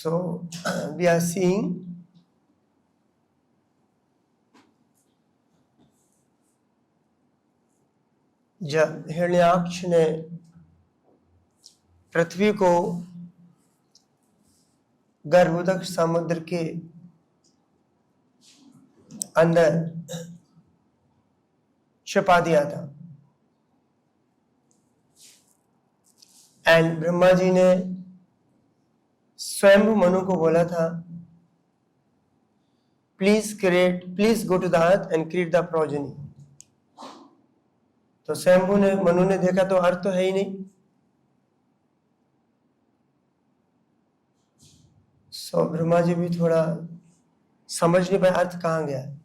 So we are seeing जब हिरण्याक्ष ने पृथ्वी को गर्भोदक समुद्र के अंदर छिपा दिया था, एंड ब्रह्मा जी ने स्वयं मनु को बोला था, please go to the earth and create the progeny. तो स्वयंभू ने मनु ने देखा तो अर्थ तो है ही नहीं, सो ब्रह्मा जी भी थोड़ा समझ नहीं पाए अर्थ कहाँ गया है।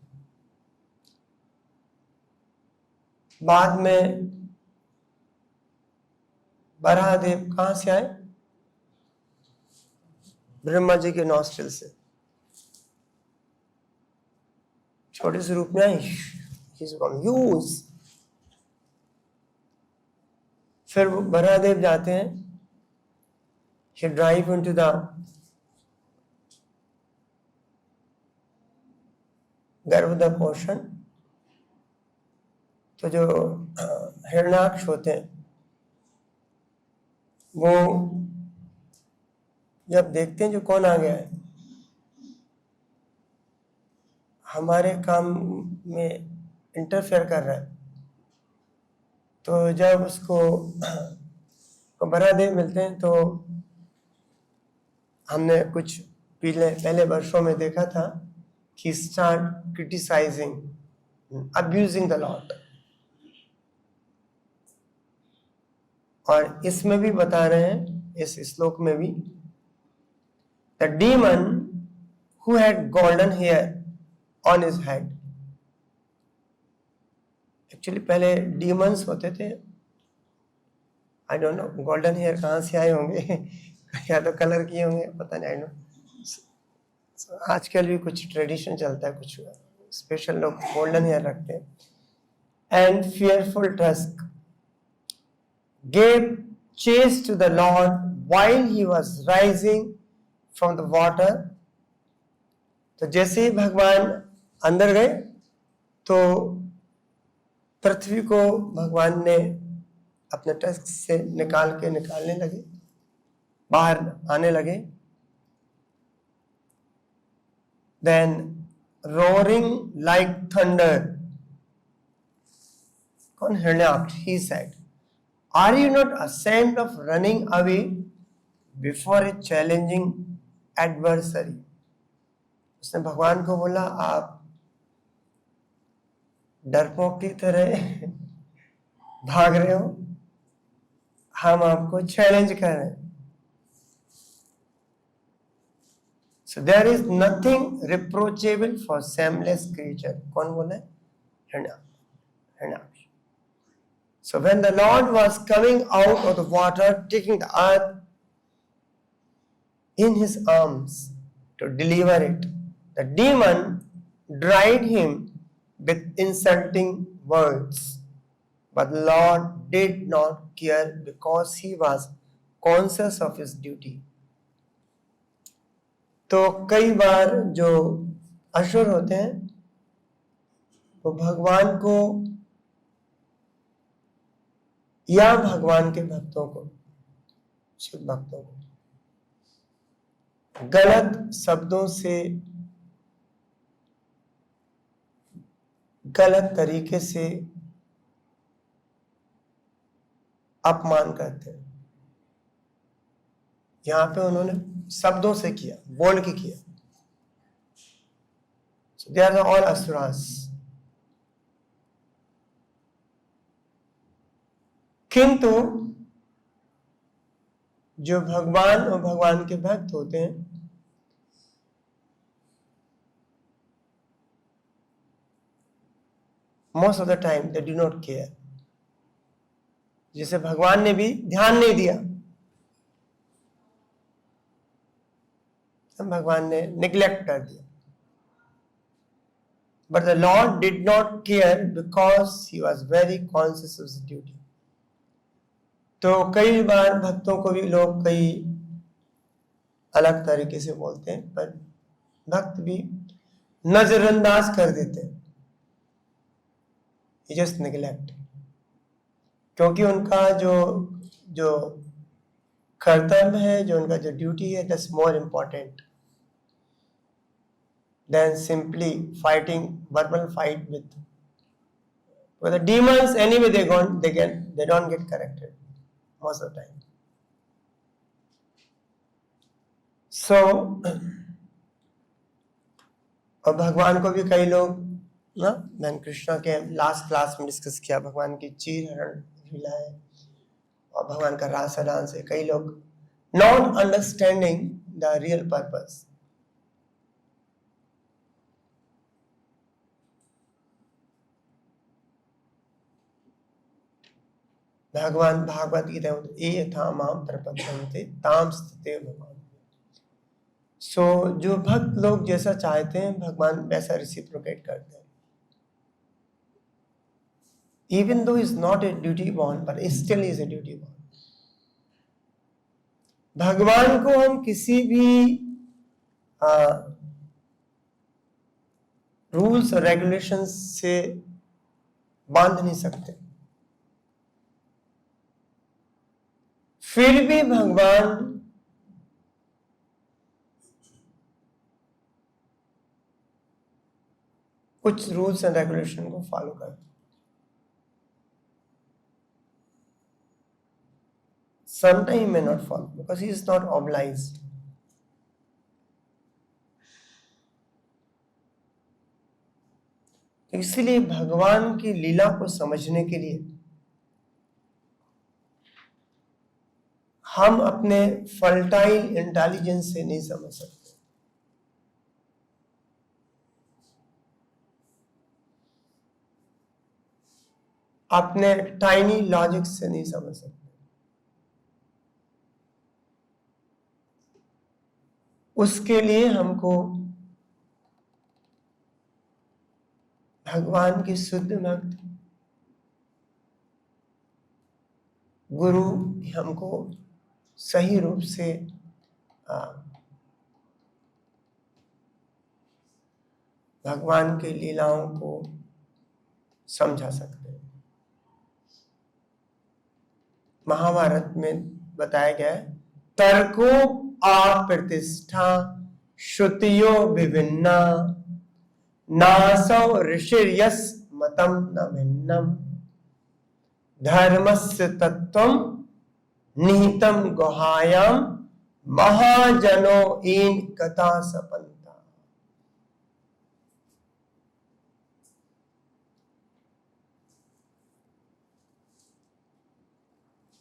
बाद में बराहदेव कहां से आए? ब्रह्मा जी के नॉस्ट्रिल से, छोटे से रूप में आई, फिर बराहदेव जाते हैं, he drive into the Garbhodaka ocean. तो जो हिरण्याक्ष होते हैं वो जब देखते हैं जो कौन आ गया है, हमारे काम में इंटरफेयर कर रहा है, तो जब उसको बराहदेव मिलते हैं तो हमने कुछ पहले वर्षों में देखा था कि start criticising, abusing the lord. और इसमें भी बता रहे हैं, इस श्लोक में भी, the demon who had golden hair on his head. Actually पहले डीमंस होते थे, I don't know golden hair कहाँ से आए होंगे या तो कलर किए होंगे, पता नहीं, आई नो। आजकल भी कुछ ट्रेडिशन चलता है, कुछ स्पेशल लोग गोल्डन हेयर रखते हैं। And fearful tusk gave chase to the Lord while he was rising from the water। तो जैसे ही भगवान अंदर गए तो पृथ्वी को भगवान ने अपने टस्क से निकालने लगे, बाहर आने लगे। Then roaring like thunder, कौन? Hiranyaksha, he said, are you not ashamed of running away before a challenging adversary? उसने भगवान को बोला, आप डरपोक की तरह भाग रहे हो, हम आपको चैलेंज कर रहे हैं। So there is nothing reproachable for shameless creature। कौन बोला है? Hiranyaksha. So when the Lord was coming out of the water, taking the earth in his arms to deliver it, the demon dried him with insulting words. But the Lord did not care because he was conscious of his duty। तो कई बार जो असुर होते हैं वो भगवान को या भगवान के भक्तों को, शुद्ध भक्तों को, गलत शब्दों से, गलत तरीके से अपमान करते हैं। यहां पे उन्होंने शब्दों से किया, बोल के किया। So they are all asuras। किंतु जो भगवान और भगवान के भक्त होते हैं most of the time they do not care. जिसे भगवान ने भी ध्यान नहीं दिया, भगवान ने निग्लेक्ट कर दिया। But the Lord did not care because he was very conscious of his duty. तो कई बार भक्तों को भी लोग कई अलग तरीके से बोलते हैं, पर भक्त भी नजरअंदाज कर देते हैं, जस्ट निगलेक्ट, क्योंकि उनका जो जो कर्तव्य है, जो उनका जो ड्यूटी है, that's more important then simply fighting verbal fight with the demons. Anyway, they don't get corrected most of the time. So और भगवान को भी कई लोग ना, मैंने कृष्णा के लास्ट क्लास में डिस्कस किया, भगवान की चीर हरण लीला है और भगवान का रासा डांस है, कई लोग not understanding the real purpose. भगवान भागवत गीता ये था माम प्रपद्यन्ते ताम स्थिते भगवान। सो जो भक्त लोग जैसा चाहते हैं भगवान वैसा रिसिप्रोकेट करते हैं। Even though is not a duty bound, but still is a duty bound. भगवान को हम किसी भी रूल्स और रेगुलेशंस से बांध नहीं सकते, फिर भी भगवान कुछ रूल्स एंड रेगुलेशन को फॉलो करते। Sometimes he may not follow because he is not obliged. इसलिए भगवान की लीला को समझने के लिए हम अपने फर्टाइल इंटेलिजेंस से नहीं समझ सकते, अपने टाइनी लॉजिक से नहीं समझ सकते। उसके लिए हमको भगवान की शुद्ध भक्त गुरु हमको सही रूप से भगवान की लीलाओं को समझा सकते हैं। महाभारत में बताया गया है, तर्को अप्रतिष्ठा श्रुतियो विभिन्ना नासौ ऋषिर्यस् मतम न भिन्नम धर्मस्य तत्वम निहितम गुहायाम महाजनो इन कथा सपंता।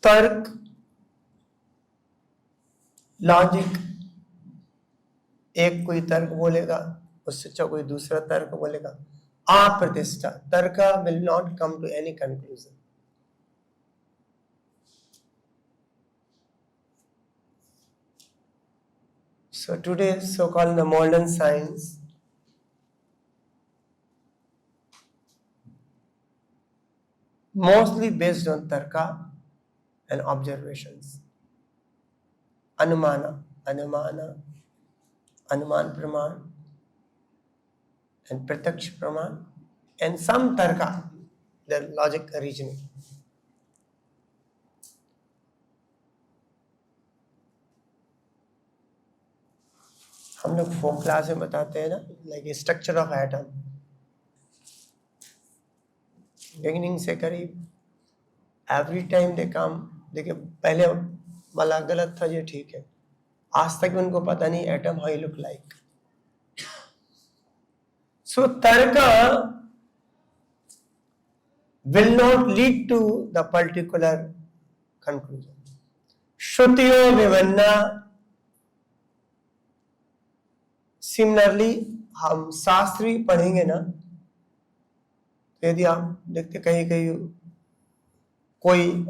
तर्क, लॉजिक, एक कोई तर्क बोलेगा, उससे अच्छा कोई दूसरा तर्क बोलेगा। अप्रतिष्ठा, तर्क will not come to any conclusion. So today, so-called the modern science, mostly based on tarka and observations. Anumana, Anuman Praman, and Pratyaksh Praman, and some tarka, the logic reasoning. हम लोग फोक क्लास में बताते हैं ना, like structure of atom, beginning से करीब every time दे कम, देखिए पहले वाला गलत था, ये ठीक है, आज तक उनको पता नहीं atom how look like. So tarka will not lead to the particular conclusion. श्रुतियो विभिन्ना, सिमिलरली हम शास्त्री पढ़ेंगे ना, यदि आप देखते कहीं कहीं कोई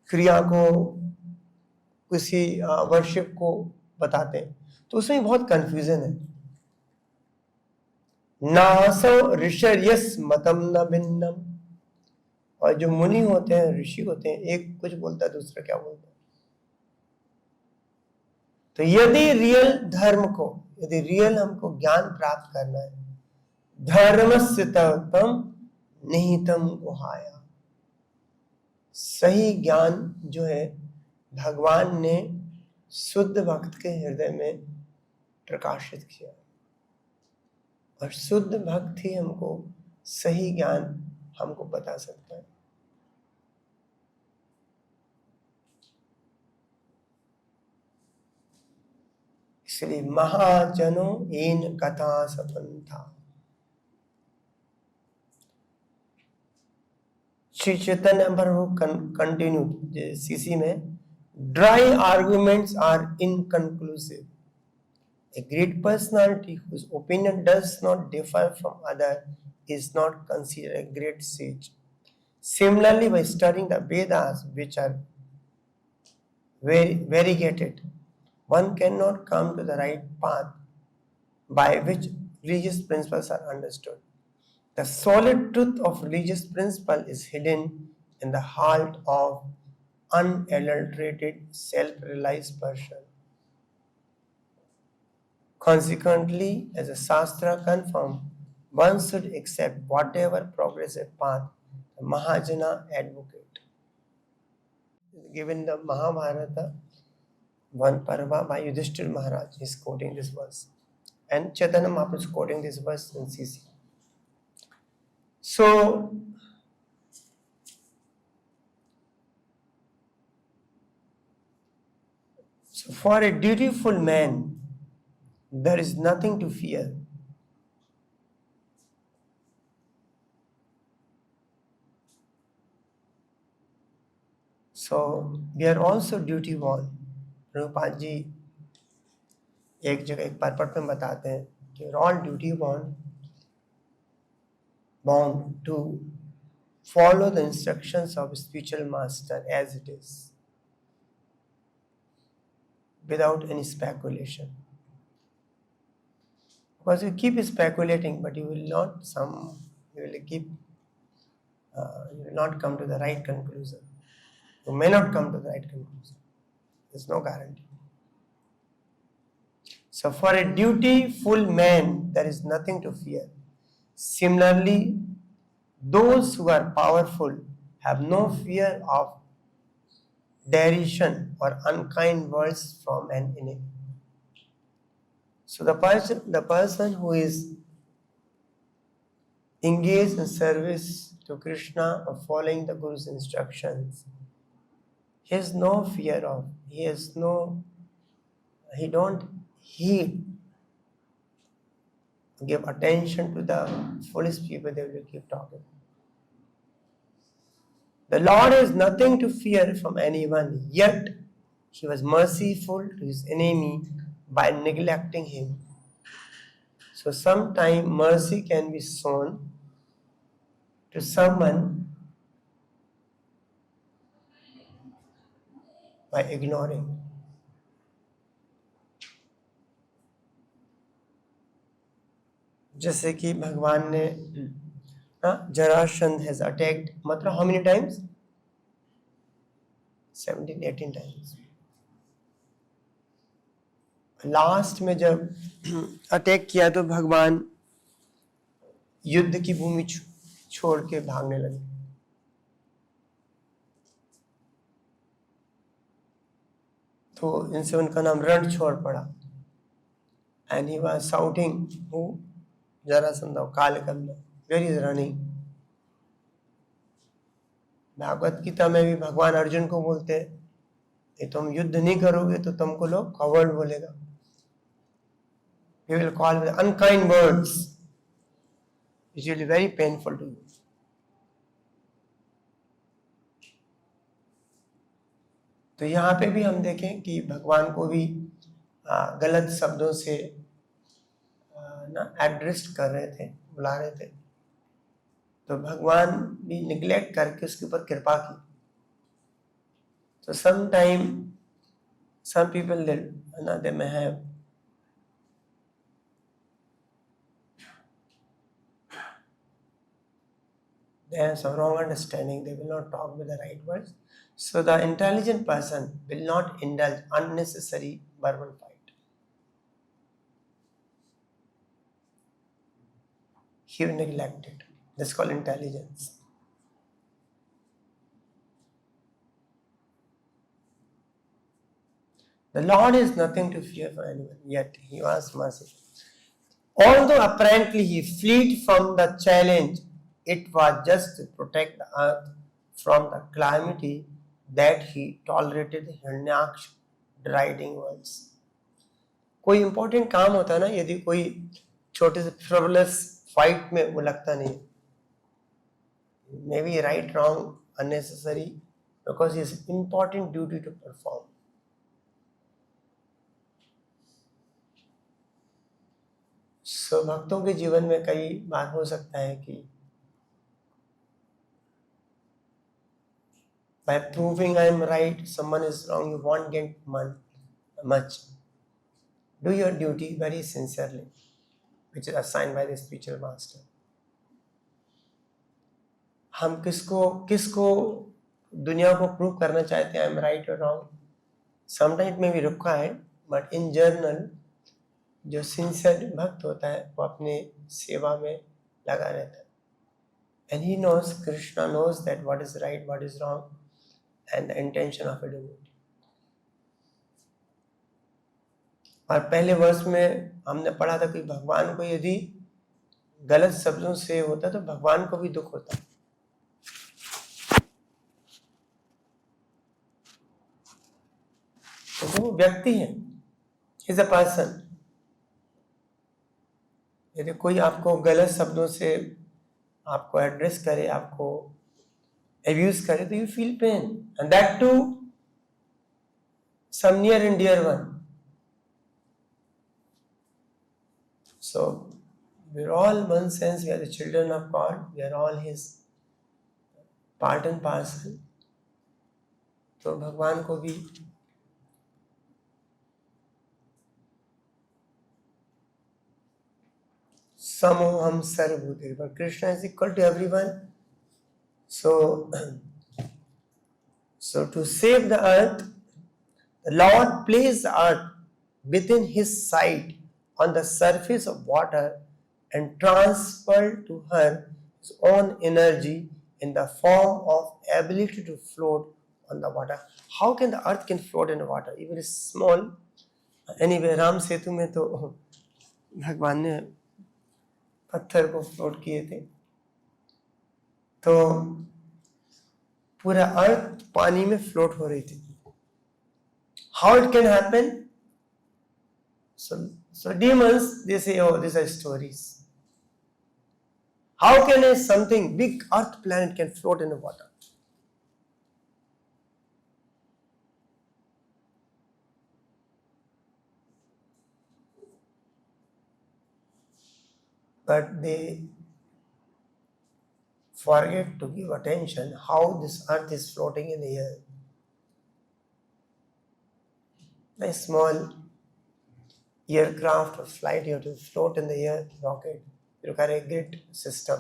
क्रिया को, किसी वर्शिप को बताते हैं तो उसमें बहुत कंफ्यूजन है। नासौ ऋषिर्यस् मतम न भिन्नम, और जो मुनि होते हैं, ऋषि होते हैं, एक कुछ बोलता है दूसरा क्या बोलता है। तो यदि रियल धर्म को, यदि रियल हमको ज्ञान प्राप्त करना है, धर्मस्य तम निहितम गुहाया, सही ज्ञान जो है भगवान ने शुद्ध भक्त के हृदय में प्रकाशित किया, और शुद्ध भक्त ही हमको सही ज्ञान हमको बता सकता है। इसलिए महाजनों इन कथा सपंथा, श्री चैतन्य प्रभु कंटिन्यू सीसी में, dry arguments are inconclusive, a great personality whose opinion does not differ from other is not considered a great sage. Similarly, by studying the Vedas, which are very variegated, one cannot come to the right path by which religious principles are understood. The solid truth of religious principle is hidden in the heart of unadulterated, self-realized person. Consequently, as a Shastra confirms, one should accept whatever progressive path the Mahajana advocate. Given the Mahabharata, one Parva by Yudhishthira Maharaj is quoting this verse, and Chaitanya Mahaprabhu is quoting this verse in CC. So, for a dutiful man, there is nothing to fear. So, we are also duty bound. Prabhupada ji एक जगह एक purport में बताते हैं कि we are all duty bound to follow the instructions of spiritual master as it is, without any speculation. Because you keep speculating, but you will not come to the right conclusion. You may not come to the right conclusion. There's no guarantee. So for a dutiful man, there is nothing to fear. Similarly, those who are powerful have no fear of derision or unkind words from an enemy. So the person who is engaged in service to Krishna or following the Guru's instructions, he has no fear of, he don't heed, give attention to the foolish people that will keep talking. The Lord has nothing to fear from anyone, yet he was merciful to his enemy by neglecting him. So sometimes mercy can be shown to someone by ignoring. जैसे कि भगवान ने Jarasandh has attacked, मतलब how many times? 17, 18 times. Last में जब attack किया तो भगवान युद्ध की भूमि छोड़ के भागने लगे. तो इनसे उनका नाम रणछोड़ पड़ा. And he was shouting, who? Jarasandha, Kalakanda. Where is running? Bhagavat Gita में भी भगवान अर्जुन को बोलते हैं कि तुम युद्ध नहीं करोगे तो तुमको लोग कवर्ड बोलेगा. He will call with unkind words, which will be very painful to you. तो यहाँ पे भी हम देखें कि भगवान को भी गलत शब्दों से एड्रेस कर रहे थे, बुला रहे थे, तो भगवान भी निग्लेक्ट करके उसके ऊपर कृपा की. तो some people they may have They have some wrong understanding. They will not talk with the right words. So the intelligent person will not indulge unnecessary verbal fight. He will neglect it. That's called intelligence. The Lord is nothing to fear for anyone, yet He was merciful. Although apparently He fled from the challenge, it was just to protect the earth from the calamity that He tolerated the Hiranyaksh deriding words. कोई important काम होता है ना, यदि कोई छोटे से frivolous fight में वो लगता नहीं, may be right wrong unnecessary, because is important duty to perform. So भक्तों के जीवन में कई बार हो सकता है कि by proving I am right, someone is wrong, you won't get much. Do your duty very sincerely, which is assigned by the spiritual master. हम किसको दुनिया को प्रूव करना चाहते हैं, आई एम राइट और रॉन्ग. समटाइम में भी रुका है, बट इन जनरल जो सिंसियर भक्त होता है वो अपने सेवा में लगा रहता है. And he knows, Krishna knows that what is right, what is wrong, and the intention of a devotee. और पहले वर्ष में हमने पढ़ा था कि भगवान को यदि गलत शब्दों से होता तो भगवान को भी दुख होता. तो वो व्यक्ति है, इज अ पर्सन. यदि कोई आपको गलत शब्दों से आपको एड्रेस करे, आपको abuse करे, तो you feel pain, and that too some near and dear one. So we're all, one sense, we are the children of God. We are all His part and parcel. तो भगवान को भी समोहम सर्वभूतेषु, but Krishna is equal to everyone. So to save the earth, the Lord placed the earth within His sight on the surface of water and transferred to her His own energy in the form of ability to float on the water. How can the earth can float in the water? Even small. Anyway, Ram Setu में तो भगवान ने पत्थर को float किए थे, तो पूरा अर्थ पानी में फ्लोट हो रही थी. How it can happen? So demons, they say, oh, these are stories. How can something big earth planet can float in the water? But they forget to give attention how this earth is floating in the air. A small aircraft or flight, you have to float in the air, rocket. You require a grid system.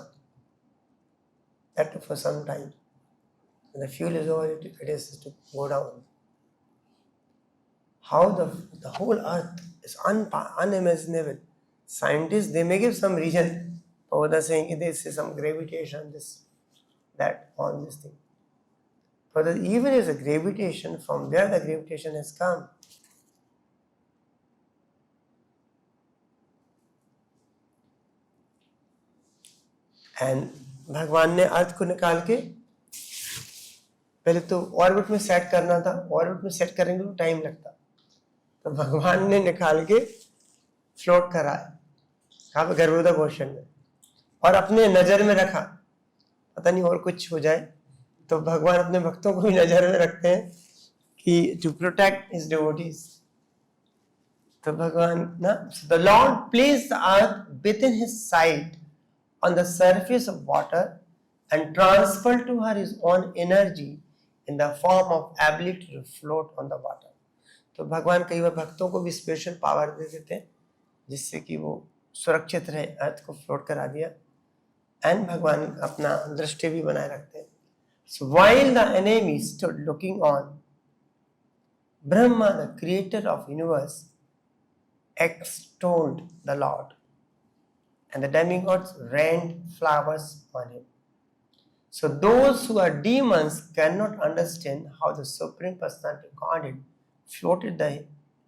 That took for some time. When the fuel is over, it is to go down. How the whole earth is unimaginable. Scientists, they may give some reason for the saying this is some gravitation, this, that, all this thing. But even is a gravitation, from where the gravitation has come. And भगवान ने अर्थ को निकाल के पहले तो orbit में set करना था. ऑर्बिट में सेट करेंगे तो टाइम लगता, तो भगवान ने निकाल के फ्लोट कराया कहाँ पे, गर्भोदक ओशन में, और अपने नजर में रखा. पता नहीं और कुछ हो जाए, तो भगवान अपने भक्तों को भी नजर में रखते हैं कि टू प्रोटेक्ट हिज डिवोटीज. तो भगवान ना, the Lord placed the earth within his site on the surface of water and transferred to her his own energy in the form of ability to float on the water. तो भगवान कई बार भक्तों को भी special power दे देते हैं जिससे कि वो सुरक्षित रहे. अर्थ को फ्लोट करा दिया. एंड भगवान अपना दृष्टि भी बनाए रखते हैं. So while the enemy stood looking on, Brahma, the creator of universe, extolled the Lord, and the demigods rained flowers on him. So those who are demons cannot understand how the Supreme Personality Godhead floated the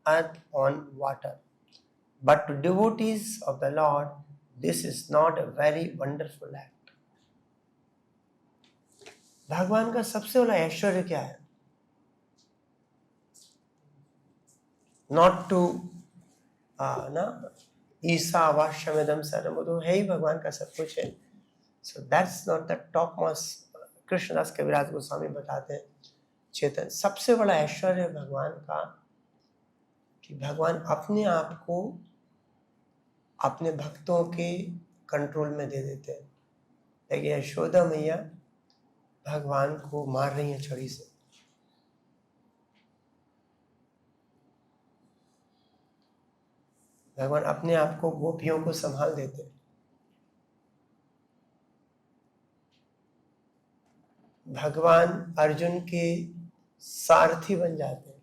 earth on water. But to devotees of the Lord, this is not a very wonderful act. भगवान का सबसे बड़ा ऐश्वर्य क्या है? Not to ना ईशावास्यमिदं सर्वम, वो तो है ही, भगवान का सब कुछ है. So that's not the topmost. Krishnadas कविराज गोस्वामी बताते हैं चेतन सबसे बड़ा ऐश्वर्य भगवान का कि भगवान अपने आप को अपने भक्तों के कंट्रोल में दे देते हैं. देखिए यशोदा मैया भगवान को मार रही है छड़ी से. भगवान अपने आप को गोपियों को संभाल देते हैं. भगवान अर्जुन के सारथी बन जाते हैं.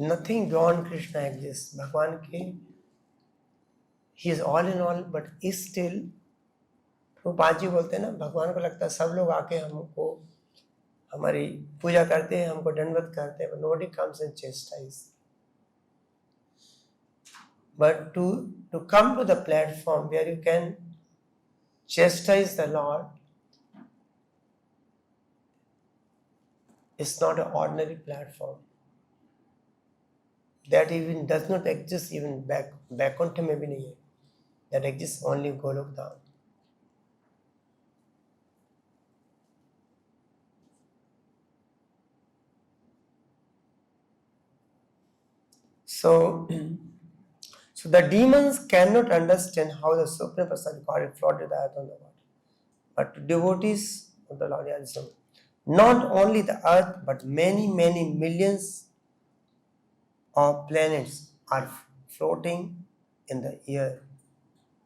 Nothing beyond Krishna exist. भगवान के ही is all in all, but still Prabhupada ji बोलते हैं ना, भगवान को लगता है सब लोग आके हमको हमारी पूजा करते हैं, हमको दंडवत करते हैं, nobody comes and chastise. But to come to the platform where you can chastise the Lord is not an ordinary platform. That even does not exist even Vaikuntha में भी नहीं है. That exists only Golok Dham. So the demons cannot understand how the Supreme Personality Godhead floated the earth on the water. But to devotees of the Lord, not only the earth, but many, many millions of planets are floating in the air.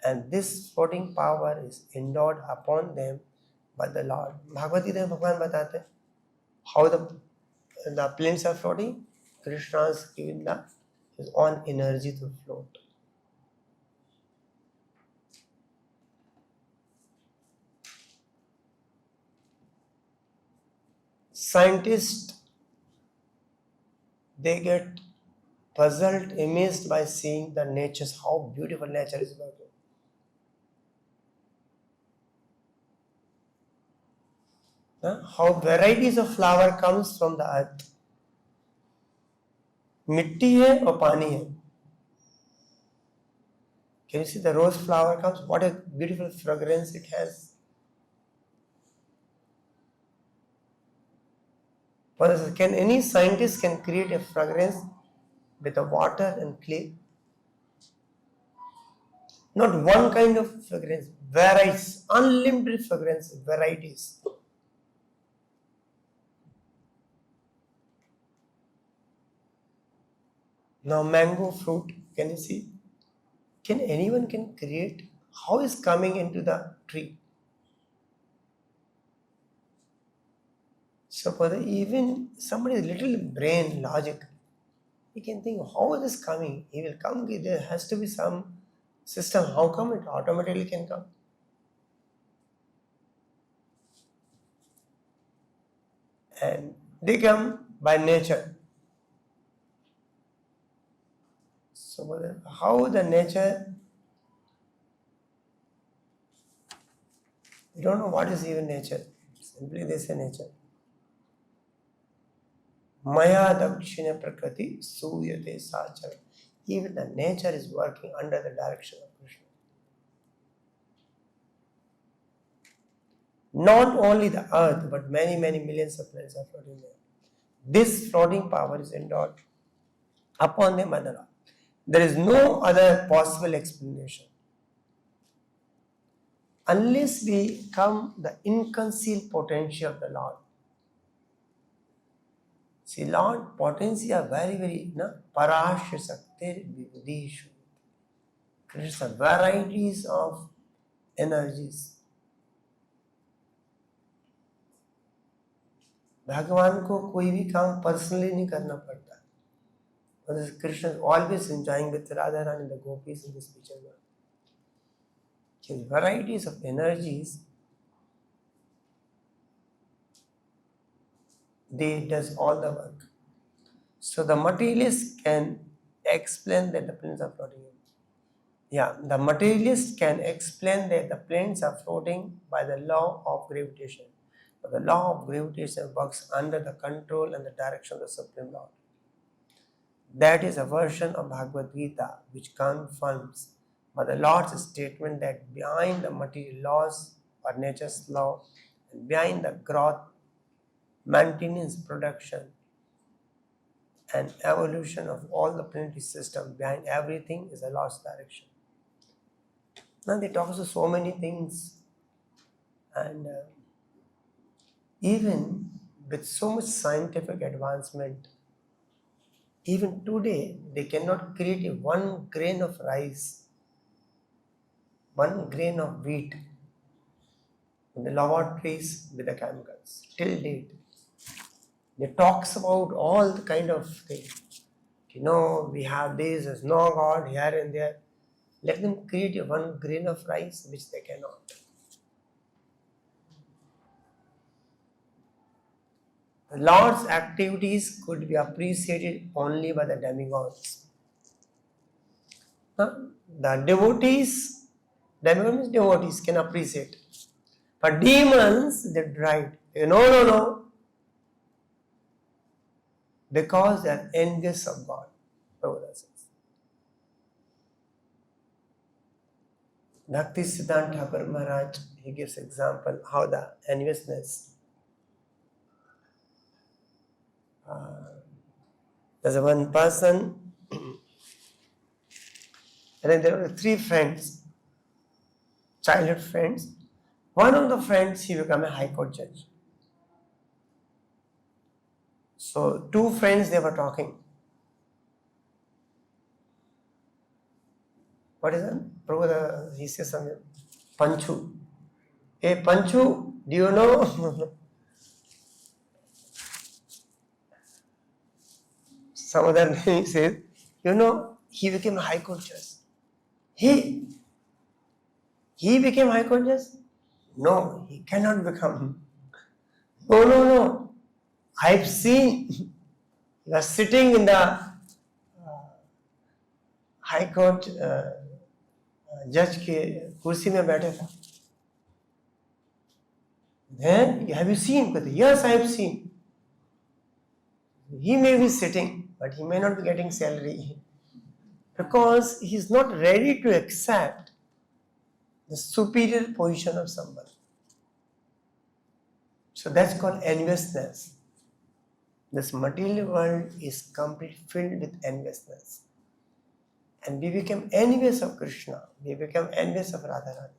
And this floating power is endowed upon them by the Lord. Bhagavad Gita में भगवान बताते हैं how the planes are floating. Krishna is giving his own energy to float. Scientists, they get puzzled, amazed by seeing the nature, how beautiful nature is working. How varieties of flower comes from the earth. मिट्टी है और पानी है. Can you see the rose flower comes? What a beautiful fragrance it has. Can any scientist can create a fragrance with the water and clay? Not one kind of fragrance, varieties, unlimited fragrance, varieties. Now mango fruit, can you see? Can anyone can create? How is coming into the tree? So for even somebody's little brain logic, he can think, how is this coming? He will come, there has to be some system. How come it automatically can come? And they come by nature. So how the nature, we don't know what is even nature. Simply they say nature. Maya dakshina prakriti suyate sachara. Even the nature is working under the direction of Krishna. Not only the earth, but many, many millions of planets are floating there. This floating power is endowed upon them by the Lord. There is no other possible explanation. Unless we come the inconcealed potential of the Lord. See, Lord, potency are very, very, parashya saktir vivadishu. Creates a varieties of energies. भगवान को कोई भी काम personally नहीं करना पड़ता. Krishna is always enjoying with Radharani and the gopis in this picture. His varieties of energies, they does all the work. So the materialist can explain that the planes are floating. The materialist can explain that the planes are floating by the law of gravitation. But the law of gravitation works under the control and the direction of the Supreme Lord. That is a version of Bhagavad Gita which confirms by the Lord's statement that behind the material laws or nature's law, and behind the growth, maintenance, production, and evolution of all the planetary system, behind everything is a Lord's direction. Now they talk about so many things, and even with so much scientific advancement, even today they cannot create one grain of rice, one grain of wheat in the laboratories with the chemicals till date. They talks about all the kind of things. We have this, there's no God here and there. Let them create one grain of rice which they cannot. The Lord's activities could be appreciated only by the demigods. The devotees can appreciate. But demons, they tried. No. Because they are envious of God. Prabhupada says. Bhakti Siddhanta Thakur Maharaj, he gives example how the enviousness. There's one person, and then there were 3 friends, childhood friends. One of the friends, he became a high court judge. So 2 friends, they were talking. What is that? Prabhupada, he says something. Panchu. Hey Panchu, do you know? Some other name says, he became a high court judge. He became high court judge? No, he cannot become. No. I've seen, he was sitting in the high court judge के कुर्सी में बैठे था. Then, have you seen? Yes, I have seen. He may be sitting, but he may not be getting salary because he is not ready to accept the superior position of someone. So that's called enviousness. This material world is completely filled with enviousness. And we become envious of Krishna. We become envious of Radharani.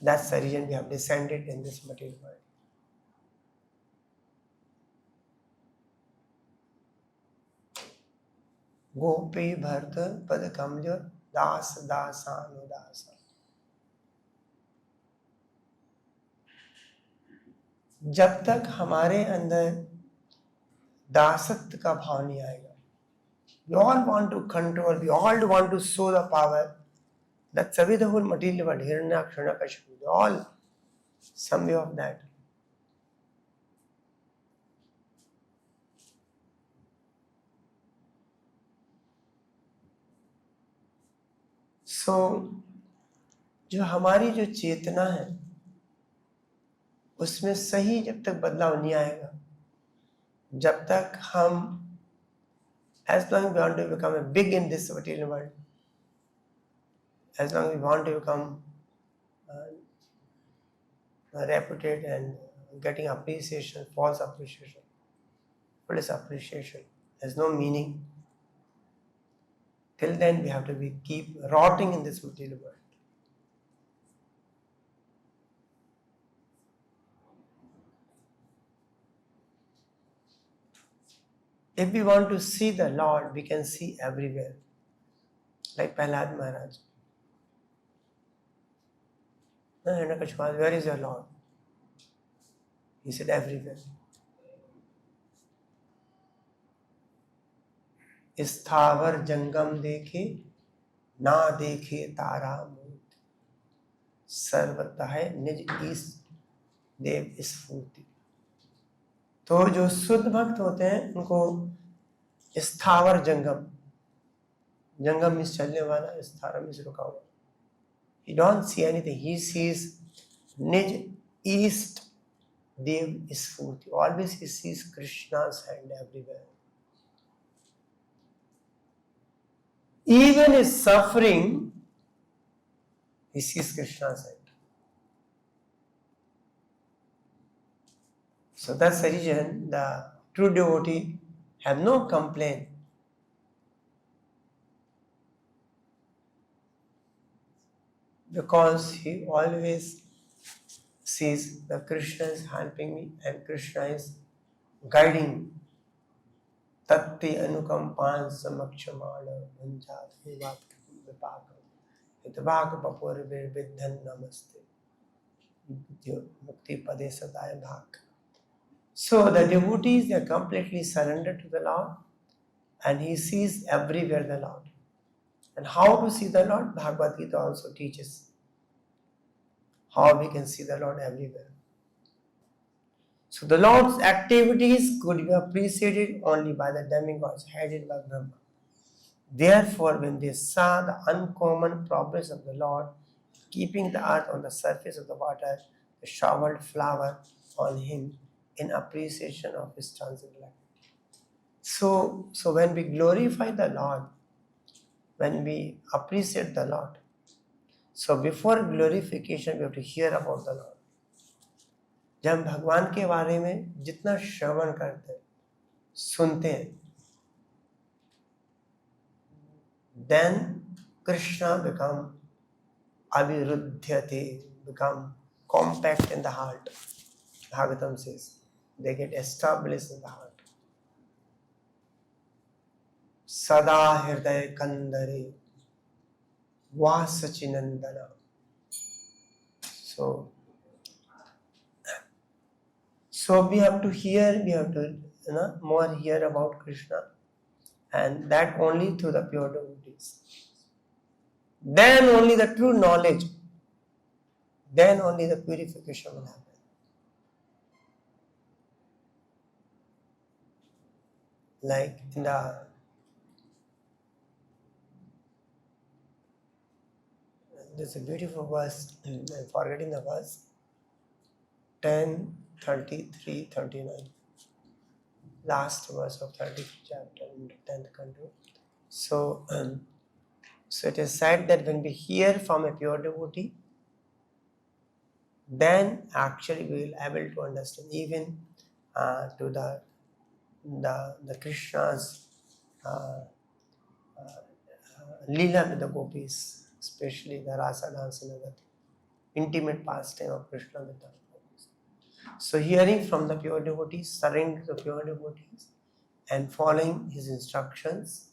That's the reason we have descended in this material world. Gopi Bharta Pada Kamlyor Das Dasanudasa. जब तक हमारे अंदर दासत्व का भाव नहीं आएगा, we all want to control, we all want to show the power. That's the way the whole material world, Hiranyaksha, Hiranyakashipu, they all some way of that. So, जो हमारी जो चेतना है उसमें सही जब तक बदलाव नहीं आएगा, जब तक हम as long as we want to become a big in this material world, as long as we want to become reputed and getting appreciation, false appreciation, has no meaning. Till then we have to keep rotting in this material world. If we want to see the Lord, we can see everywhere. Like Prahlad Maharaj. Where is your Lord? He said, everywhere. स्थावर जंगम देखे ना देखे तारा मूर्ति सर्वत्र है निज ईश देव स्फूर्ति। तो जो शुद्ध भक्त होते हैं उनको स्थावर जंगम, जंगम में चलने वाला, स्थावर में रुका हुआ, he don't see anything, he sees निज ईस्ट देव स्फूर्ति, always he sees Krishna's hand everywhere. Even his suffering, he sees Krishna's hand. So that's the reason the true devotee have no complaint. Because he always sees that Krishna is helping me and Krishna is guiding me. Tatti anukampan samakshamaana manjat vipakam hitvaka papur virdhan namaste mukti pade sadaya bhak. So the devotees, they are completely surrendered to the Lord and he sees everywhere the Lord. And how to see the Lord? Bhagavad Gita also teaches how we can see the Lord everywhere. So the Lord's activities could be appreciated only by the demigods headed by Brahma. Therefore, when they saw the uncommon progress of the Lord, keeping the earth on the surface of the water, they showered flower on him in appreciation of his transcendental. So when we glorify the Lord, when we appreciate the Lord, so before glorification we have to hear about the Lord. जब हम भगवान के बारे में जितना श्रवण करते हैं, सुनते हैं, then Krishna become aviruddhyate, become compact in the heart. Bhagavatam says, they get established in the heart. Sada hridaya kandare vasachinandana. So we have to hear, we have to more hear about Krishna, and that only through the pure devotees. Then only the true knowledge, then only the purification will happen. Like in there's a beautiful verse, I'm forgetting the verse, 10, 33, 39. Last verse of 33th chapter in 10th canto. So it is said that when we hear from a pure devotee, then actually we will be able to understand even to the Krishna's Leela with the gopis, especially the rasa dance and other intimate pastime of Krishna with the gopis. So hearing from the pure devotees, surrendering to the pure devotees and following his instructions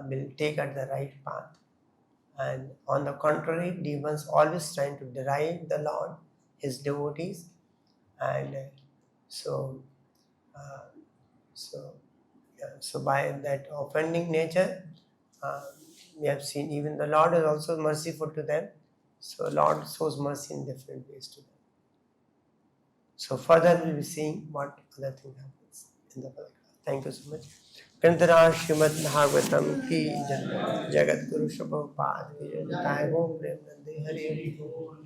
will take at the right path. And on the contrary, demons always trying to derive the Lord, his devotees, and so by that offending nature, we have seen even the Lord is also merciful to them. So Lord shows mercy in different ways to them. So further we'll be seeing what other thing happens in the paragraph. Thank you so much. ग्रंथराज Shrimad Bhagavatam की जय, जगत गुरु शुभपाद की जय, जय गो प्रेम नंदे हरि हरि बोल।